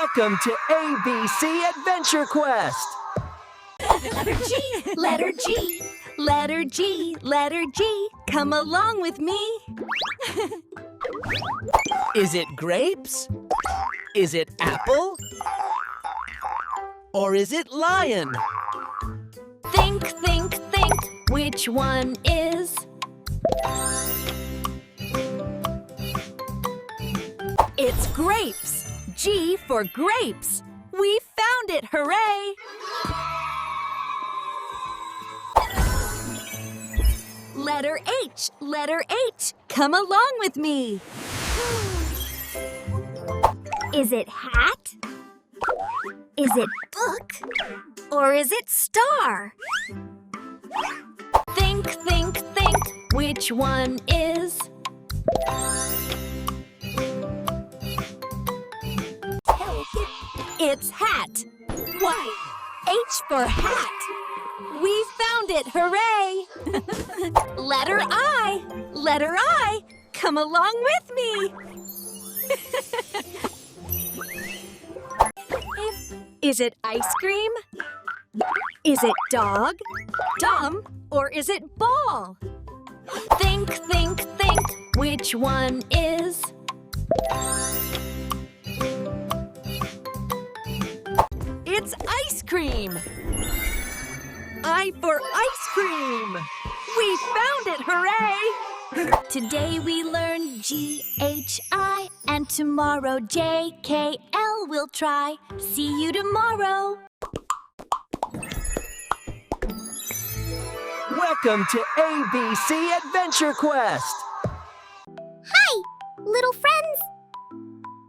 Welcome to ABC Adventure Quest! Letter G, letter G, letter G, letter G. Come along with me. Is it grapes? Is it apple? Or is it lion? Think, think, think. Which one is? It's grapes. G for grapes. We found it, hooray! Letter H, letter H. Come along with me. Is it hat? Is it book? Or is it star? Think, think, think. Which one is? It's hat. Why? H for hat. We found it, hooray! Letter I. Letter I. Come along with me. Is it ice cream? Is it dog, dumb, or is it ball? Think, think, think. Which one is? It's ice cream. I for ice cream. We found it, hooray! Today we learned G-H-I, and tomorrow J-K-L we'll try. See you tomorrow. Welcome to ABC Adventure Quest! Hi, little friends!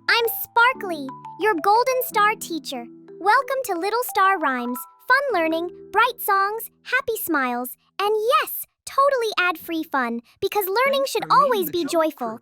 I'm Sparkly, your Golden Star teacher. Welcome to Little Star Rhymes, fun learning, bright songs, happy smiles, and yes, totally ad-free fun, because learning should always be joyful.